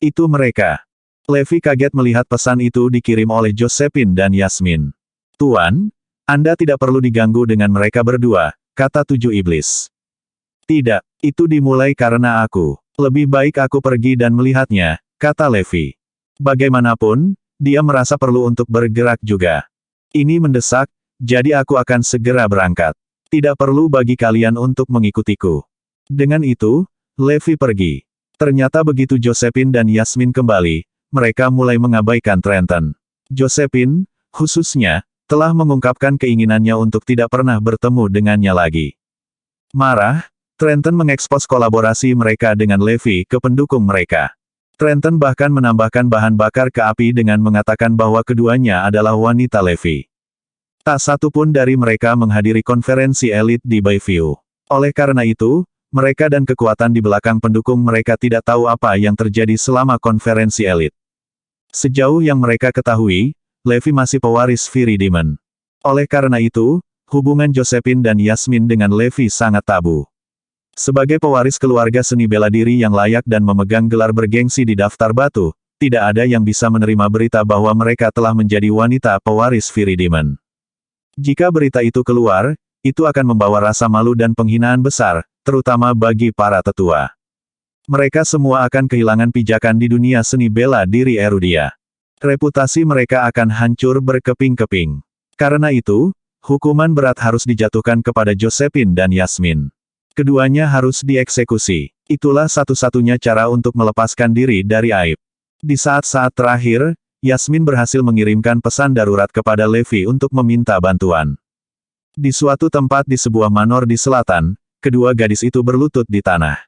Itu mereka. Levi kaget melihat pesan itu dikirim oleh Josephine dan Yasmin. Tuan, Anda tidak perlu diganggu dengan mereka berdua, kata tujuh iblis. Tidak, itu dimulai karena aku. Lebih baik aku pergi dan melihatnya, kata Levi. Bagaimanapun, dia merasa perlu untuk bergerak juga. Ini mendesak, jadi aku akan segera berangkat. Tidak perlu bagi kalian untuk mengikutiku. Dengan itu, Levi pergi. Ternyata begitu Josephine dan Yasmin kembali, mereka mulai mengabaikan Trenton. Josephine, khususnya, telah mengungkapkan keinginannya untuk tidak pernah bertemu dengannya lagi. Marah, Trenton mengekspos kolaborasi mereka dengan Levi ke pendukung mereka. Trenton bahkan menambahkan bahan bakar ke api dengan mengatakan bahwa keduanya adalah wanita Levi. Tak satu pun dari mereka menghadiri konferensi elit di Bayview. Oleh karena itu, mereka dan kekuatan di belakang pendukung mereka tidak tahu apa yang terjadi selama konferensi elit. Sejauh yang mereka ketahui, Levi masih pewaris Viridimen. Oleh karena itu, Hubungan Josephine dan Yasmin dengan Levi sangat tabu. Sebagai pewaris keluarga seni bela diri yang layak dan memegang gelar bergengsi di daftar batu, tidak ada yang bisa menerima berita bahwa mereka telah menjadi wanita pewaris Viridimen. Jika berita itu keluar, itu akan membawa rasa malu dan penghinaan besar, terutama bagi para tetua. Mereka semua akan kehilangan pijakan di dunia seni bela diri Erudia. Reputasi mereka akan hancur berkeping-keping. Karena itu, hukuman berat harus dijatuhkan kepada Josephine dan Yasmin. Keduanya harus dieksekusi. Itulah satu-satunya cara untuk melepaskan diri dari aib. Di saat-saat terakhir, Yasmin berhasil mengirimkan pesan darurat kepada Levi untuk meminta bantuan. Di suatu tempat di sebuah manor di selatan, kedua gadis itu berlutut di tanah.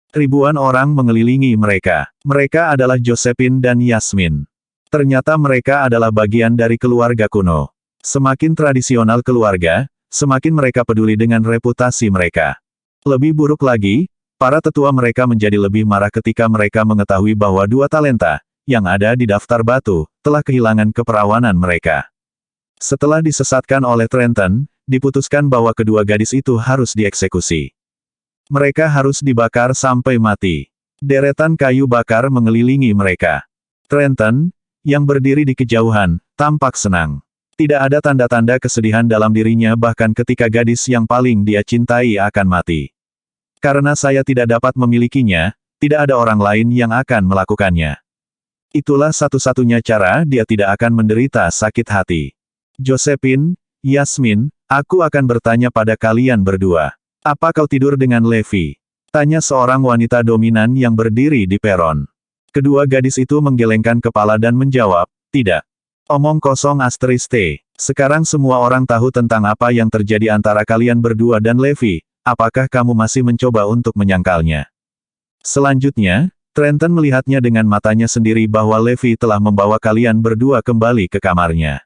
Ribuan orang mengelilingi mereka. Mereka adalah Josephine dan Yasmin. Ternyata mereka adalah bagian dari keluarga kuno. Semakin tradisional keluarga, semakin mereka peduli dengan reputasi mereka. Lebih buruk lagi, para tetua mereka menjadi lebih marah ketika mereka mengetahui bahwa dua talenta, yang ada di daftar batu, telah kehilangan keperawanan mereka. Setelah disesatkan oleh Trenton, diputuskan bahwa kedua gadis itu harus dieksekusi. Mereka harus dibakar sampai mati. Deretan kayu bakar mengelilingi mereka. Trenton, yang berdiri di kejauhan, tampak senang. Tidak ada tanda-tanda kesedihan dalam dirinya bahkan ketika gadis yang paling dia cintai akan mati. Karena saya tidak dapat memilikinya, tidak ada orang lain yang akan melakukannya. Itulah satu-satunya cara dia tidak akan menderita sakit hati. Josephine, Yasmin, aku akan bertanya pada kalian berdua. Apa kau tidur dengan Levi? Tanya seorang wanita dominan yang berdiri di peron. Kedua gadis itu menggelengkan kepala dan menjawab, tidak. Omong kosong *T. Sekarang semua orang tahu tentang apa yang terjadi antara kalian berdua dan Levi, apakah kamu masih mencoba untuk menyangkalnya? Selanjutnya, Trenton melihatnya dengan matanya sendiri bahwa Levi telah membawa kalian berdua kembali ke kamarnya.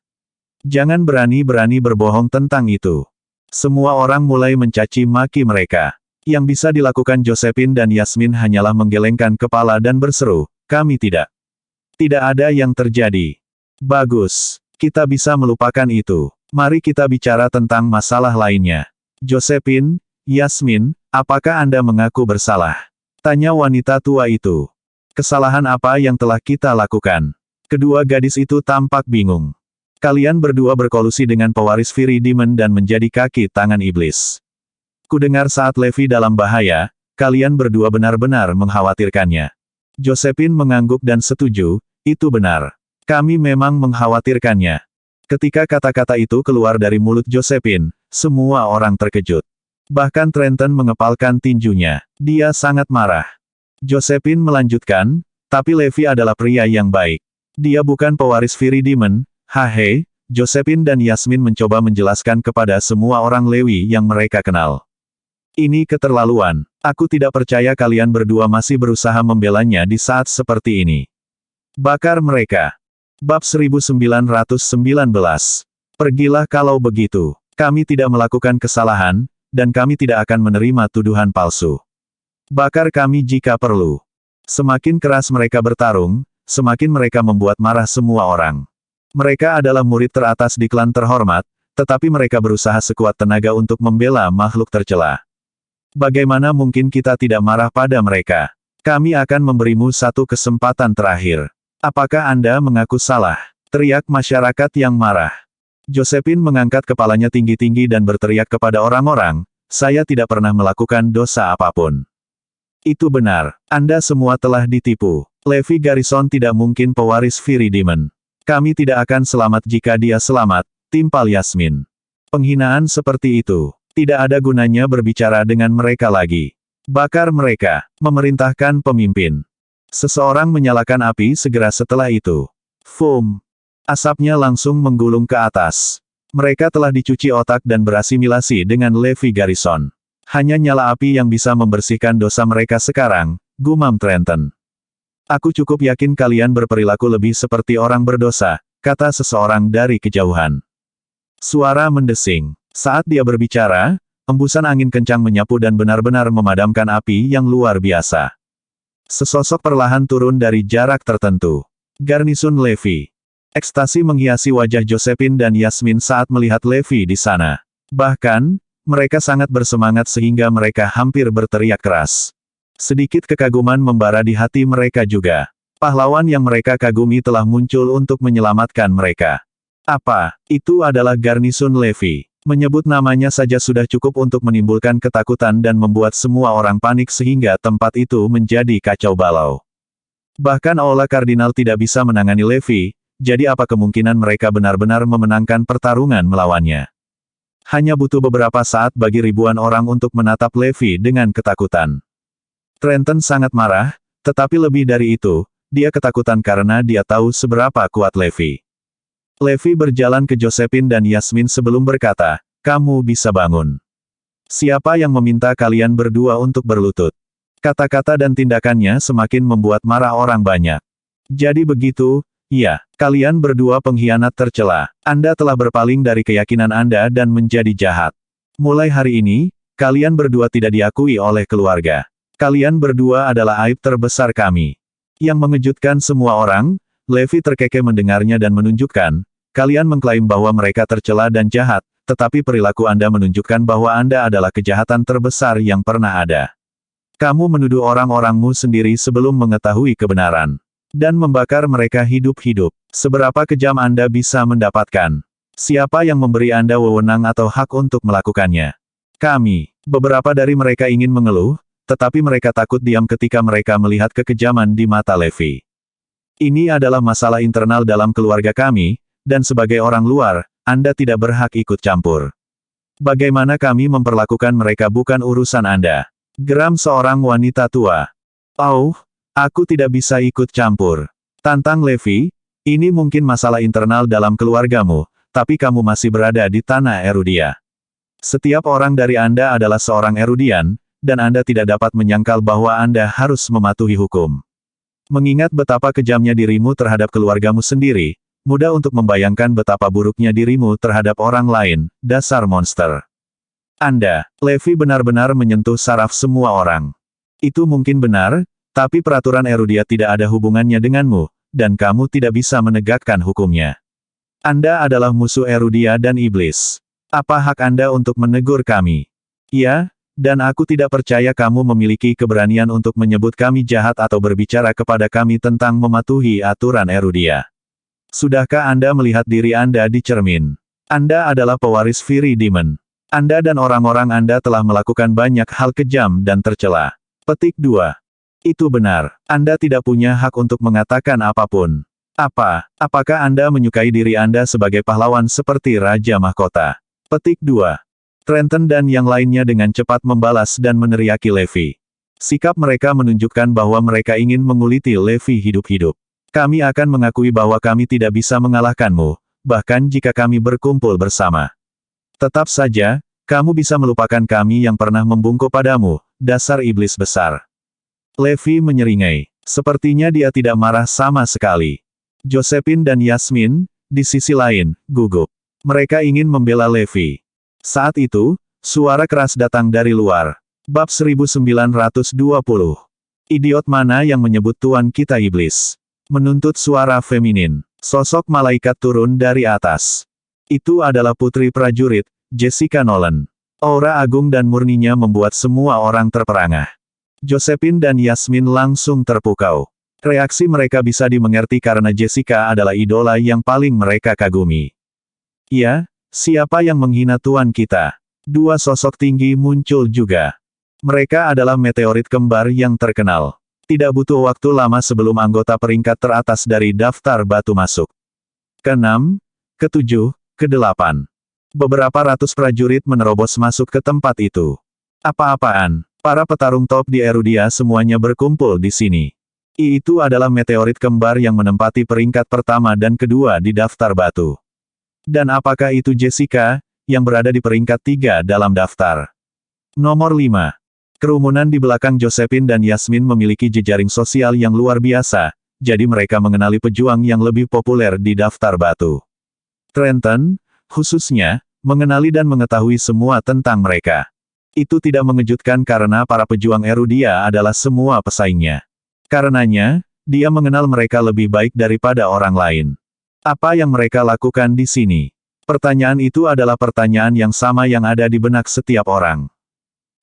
Jangan berani-berani berbohong tentang itu. Semua orang mulai mencaci maki mereka. Yang bisa dilakukan Josephine dan Yasmin hanyalah menggelengkan kepala dan berseru, kami tidak. Tidak ada yang terjadi. Bagus. Kita bisa melupakan itu. Mari kita bicara tentang masalah lainnya. Josephine, Yasmin, apakah Anda mengaku bersalah? Tanya wanita tua itu. Kesalahan apa yang telah kita lakukan? Kedua gadis itu tampak bingung. Kalian berdua berkolusi dengan pewaris Viridimen dan menjadi kaki tangan iblis. Kudengar saat Levi dalam bahaya, kalian berdua benar-benar mengkhawatirkannya. Josephine mengangguk dan setuju, itu benar. Kami memang mengkhawatirkannya. Ketika kata-kata itu keluar dari mulut Josephine, semua orang terkejut. Bahkan Trenton mengepalkan tinjunya. Dia sangat marah. Josephine melanjutkan, tapi Levi adalah pria yang baik. Dia bukan pewaris Viridimen. Hahe, Josephine dan Yasmin mencoba menjelaskan kepada semua orang Lewi yang mereka kenal. Ini keterlaluan. Aku tidak percaya kalian berdua masih berusaha membelanya di saat seperti ini. Bakar mereka. Bab 1919. Pergilah kalau begitu. Kami tidak melakukan kesalahan, dan kami tidak akan menerima tuduhan palsu. Bakar kami jika perlu. Semakin keras mereka bertarung, semakin mereka membuat marah semua orang. Mereka adalah murid teratas di klan terhormat, tetapi mereka berusaha sekuat tenaga untuk membela makhluk tercela. Bagaimana mungkin kita tidak marah pada mereka? Kami akan memberimu satu kesempatan terakhir. Apakah Anda mengaku salah? Teriak masyarakat yang marah. Josephine mengangkat kepalanya tinggi-tinggi dan berteriak kepada orang-orang, saya tidak pernah melakukan dosa apapun. Itu benar. Anda semua telah ditipu. Levi Garrison tidak mungkin pewaris Viridimen. Kami tidak akan selamat jika dia selamat, timpal Yasmin. Penghinaan seperti itu. Tidak ada gunanya berbicara dengan mereka lagi. Bakar mereka. Memerintahkan pemimpin. Seseorang menyalakan api segera setelah itu. Fum. Asapnya langsung menggulung ke atas. Mereka telah dicuci otak dan berasimilasi dengan Levi Garrison. Hanya nyala api yang bisa membersihkan dosa mereka sekarang, gumam Trenton. Aku cukup yakin kalian berperilaku lebih seperti orang berdosa, kata seseorang dari kejauhan. Suara mendesing. Saat dia berbicara, embusan angin kencang menyapu dan benar-benar memadamkan api yang luar biasa. Sesosok perlahan turun dari jarak tertentu. Garnisun Levi. Ekstasi menghiasi wajah Josephine dan Yasmin saat melihat Levi di sana. Bahkan, mereka sangat bersemangat sehingga mereka hampir berteriak keras. Sedikit kekaguman membara di hati mereka juga. Pahlawan yang mereka kagumi telah muncul untuk menyelamatkan mereka. Apa? Itu adalah garnisun Levi. Menyebut namanya saja sudah cukup untuk menimbulkan ketakutan dan membuat semua orang panik sehingga tempat itu menjadi kacau balau. Bahkan Aula Kardinal tidak bisa menangani Levi, jadi apa kemungkinan mereka benar-benar memenangkan pertarungan melawannya? Hanya butuh beberapa saat bagi ribuan orang untuk menatap Levi dengan ketakutan. Trenton sangat marah, tetapi lebih dari itu, dia ketakutan karena dia tahu seberapa kuat Levi. Levi berjalan ke Josephine dan Yasmin sebelum berkata, "Kamu bisa bangun. Siapa yang meminta kalian berdua untuk berlutut?" Kata-kata dan tindakannya semakin membuat marah orang banyak. Jadi begitu, ya, kalian berdua pengkhianat tercela. Anda telah berpaling dari keyakinan Anda dan menjadi jahat. Mulai hari ini, kalian berdua tidak diakui oleh keluarga. Kalian berdua adalah aib terbesar kami. Yang mengejutkan semua orang, Levi terkekeh mendengarnya dan menunjukkan, kalian mengklaim bahwa mereka tercela dan jahat, tetapi perilaku Anda menunjukkan bahwa Anda adalah kejahatan terbesar yang pernah ada. Kamu menuduh orang-orangmu sendiri sebelum mengetahui kebenaran. Dan membakar mereka hidup-hidup. Seberapa kejam Anda bisa mendapatkan? Siapa yang memberi Anda wewenang atau hak untuk melakukannya? Kami. Beberapa dari mereka ingin mengeluh, tetapi mereka takut diam ketika mereka melihat kekejaman di mata Levi. Ini adalah masalah internal dalam keluarga kami, dan sebagai orang luar, Anda tidak berhak ikut campur. Bagaimana kami memperlakukan mereka bukan urusan Anda. Geram seorang wanita tua. "Oh, aku tidak bisa ikut campur," tantang Levi. "Ini mungkin masalah internal dalam keluargamu, tapi kamu masih berada di tanah Erudia. Setiap orang dari Anda adalah seorang Erudian, dan Anda tidak dapat menyangkal bahwa Anda harus mematuhi hukum. Mengingat betapa kejamnya dirimu terhadap keluargamu sendiri, mudah untuk membayangkan betapa buruknya dirimu terhadap orang lain, dasar monster. Anda, Levi benar-benar menyentuh saraf semua orang. Itu mungkin benar, tapi peraturan Erudia tidak ada hubungannya denganmu, dan kamu tidak bisa menegakkan hukumnya. Anda adalah musuh Erudia dan iblis. Apa hak Anda untuk menegur kami? Ya, dan aku tidak percaya kamu memiliki keberanian untuk menyebut kami jahat atau berbicara kepada kami tentang mematuhi aturan Erudia. Sudahkah Anda melihat diri Anda di cermin? Anda adalah pewaris Fury Demon. Anda dan orang-orang Anda telah melakukan banyak hal kejam dan tercela. Petik 2. Itu benar. Anda tidak punya hak untuk mengatakan apapun. Apakah Anda menyukai diri Anda sebagai pahlawan seperti Raja Mahkota? Petik 2. Trenton dan yang lainnya dengan cepat membalas dan meneriaki Levi. Sikap mereka menunjukkan bahwa mereka ingin menguliti Levi hidup-hidup. Kami akan mengakui bahwa kami tidak bisa mengalahkanmu, bahkan jika kami berkumpul bersama. Tetap saja, kamu bisa melupakan kami yang pernah membungkuk padamu, dasar iblis besar. Levi menyeringai. Sepertinya dia tidak marah sama sekali. Josephine dan Yasmin, di sisi lain, gugup. Mereka ingin membela Levi. Saat itu, suara keras datang dari luar. Bab 1920. Idiot mana yang menyebut Tuan kita iblis? Menuntut suara feminin. Sosok malaikat turun dari atas. Itu adalah putri prajurit, Jessica Nolan. Aura agung dan murninya membuat semua orang terperangah. Josephine dan Yasmin langsung terpukau. Reaksi mereka bisa dimengerti karena Jessica adalah idola yang paling mereka kagumi. Ya, siapa yang menghina Tuan kita? Dua sosok tinggi muncul juga. Mereka adalah meteorit kembar yang terkenal. Tidak butuh waktu lama sebelum anggota peringkat teratas dari daftar batu masuk. Ke-6, ke-7, ke-8. Beberapa ratus prajurit menerobos masuk ke tempat itu. Apa-apaan? Para petarung top di Erudia semuanya berkumpul di sini. Itu adalah meteorit kembar yang menempati peringkat pertama dan kedua di daftar batu. Dan apakah itu Jessica, yang berada di peringkat 3 dalam daftar? Nomor 5. Kerumunan di belakang Josephine dan Yasmin memiliki jejaring sosial yang luar biasa, jadi mereka mengenali pejuang yang lebih populer di daftar batu. Trenton, khususnya, mengenali dan mengetahui semua tentang mereka. Itu tidak mengejutkan karena para pejuang Erudia adalah semua pesaingnya. Karenanya, dia mengenal mereka lebih baik daripada orang lain. Apa yang mereka lakukan di sini? Pertanyaan itu adalah pertanyaan yang sama yang ada di benak setiap orang.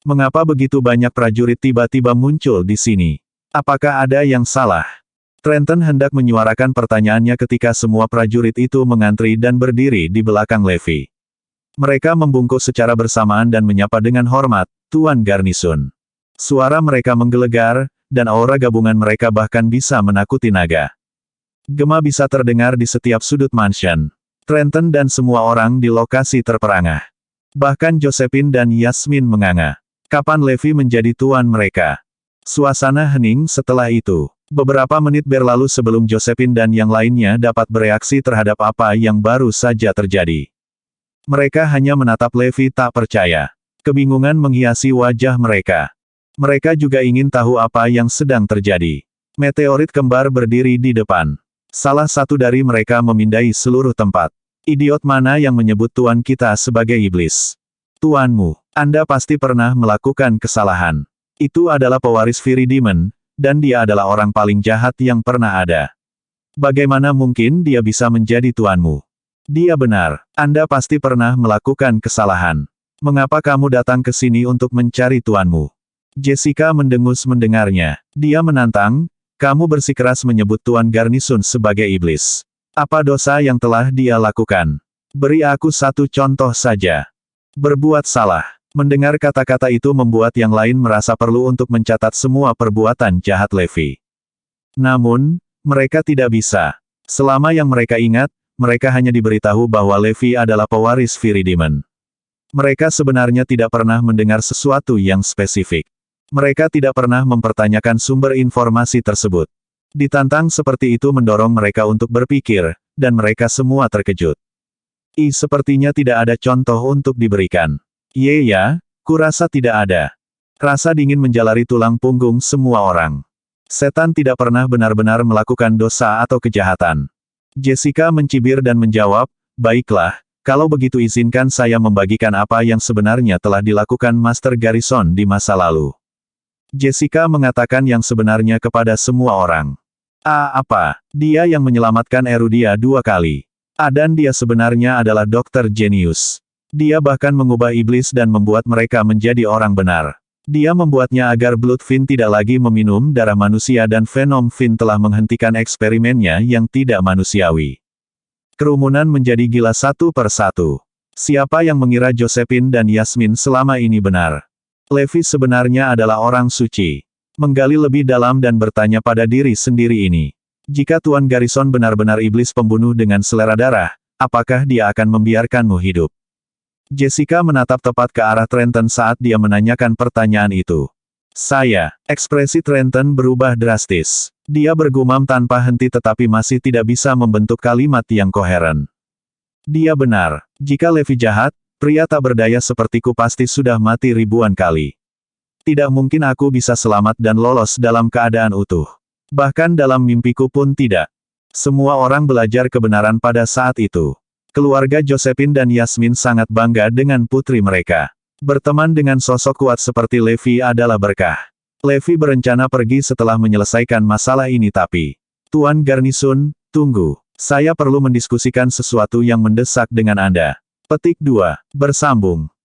Mengapa begitu banyak prajurit tiba-tiba muncul di sini? Apakah ada yang salah? Trenton hendak menyuarakan pertanyaannya ketika semua prajurit itu mengantri dan berdiri di belakang Levi. Mereka membungkuk secara bersamaan dan menyapa dengan hormat, Tuan Garnison. Suara mereka menggelegar, dan aura gabungan mereka bahkan bisa menakuti naga. Gema bisa terdengar di setiap sudut mansion. Trenton dan semua orang di lokasi terperangah. Bahkan Josephine dan Yasmin menganga. Kapan Levi menjadi tuan mereka? Suasana hening setelah itu. Beberapa menit berlalu sebelum Josephine dan yang lainnya dapat bereaksi terhadap apa yang baru saja terjadi. Mereka hanya menatap Levi tak percaya. Kebingungan menghiasi wajah mereka. Mereka juga ingin tahu apa yang sedang terjadi. Meteorit kembar berdiri di depan. Salah satu dari mereka memindai seluruh tempat. Idiot mana yang menyebut tuan kita sebagai iblis? Tuanmu, Anda pasti pernah melakukan kesalahan. Itu adalah pewaris Viridimen, dan dia adalah orang paling jahat yang pernah ada. Bagaimana mungkin dia bisa menjadi tuanmu? Dia benar, Anda pasti pernah melakukan kesalahan. Mengapa kamu datang ke sini untuk mencari tuanmu? Jessica mendengus mendengarnya. Dia menantang, kamu bersikeras menyebut Tuan Garnison sebagai iblis. Apa dosa yang telah dia lakukan? Beri aku satu contoh saja. Berbuat salah. Mendengar kata-kata itu membuat yang lain merasa perlu untuk mencatat semua perbuatan jahat Levi. Namun, mereka tidak bisa. Selama yang mereka ingat, mereka hanya diberitahu bahwa Levi adalah pewaris Viridimen. Mereka sebenarnya tidak pernah mendengar sesuatu yang spesifik. Mereka tidak pernah mempertanyakan sumber informasi tersebut. Ditantang seperti itu mendorong mereka untuk berpikir, dan mereka semua terkejut. Sepertinya tidak ada contoh untuk diberikan. Ya, kurasa tidak ada. Rasa dingin menjalari tulang punggung semua orang. Setan tidak pernah benar-benar melakukan dosa atau kejahatan. Jessica mencibir dan menjawab, baiklah, kalau begitu izinkan saya membagikan apa yang sebenarnya telah dilakukan Master Garrison di masa lalu. Jessica mengatakan yang sebenarnya kepada semua orang. Apa? Dia yang menyelamatkan Erudia 2 kali. Dan dia sebenarnya adalah dokter jenius. Dia bahkan mengubah iblis dan membuat mereka menjadi orang benar. Dia membuatnya agar Bloodfin tidak lagi meminum darah manusia dan Venom Fin telah menghentikan eksperimennya yang tidak manusiawi. Kerumunan menjadi gila satu per satu. Siapa yang mengira Josephine dan Yasmin selama ini benar? Levi sebenarnya adalah orang suci. Menggali lebih dalam dan bertanya pada diri sendiri ini. Jika Tuan Garrison benar-benar iblis pembunuh dengan selera darah, apakah dia akan membiarkanmu hidup? Jessica menatap tepat ke arah Trenton saat dia menanyakan pertanyaan itu. Ekspresi Trenton berubah drastis. Dia bergumam tanpa henti tetapi masih tidak bisa membentuk kalimat yang koheren. Dia benar. Jika Levi jahat, pria tak berdaya sepertiku pasti sudah mati ribuan kali. Tidak mungkin aku bisa selamat dan lolos dalam keadaan utuh. Bahkan dalam mimpiku pun tidak. Semua orang belajar kebenaran pada saat itu. Keluarga Josephine dan Yasmin sangat bangga dengan putri mereka. Berteman dengan sosok kuat seperti Levi adalah berkah. Levi berencana pergi setelah menyelesaikan masalah ini tapi, Tuan Garnison, tunggu. Saya perlu mendiskusikan sesuatu yang mendesak dengan Anda. Petik 2. Bersambung.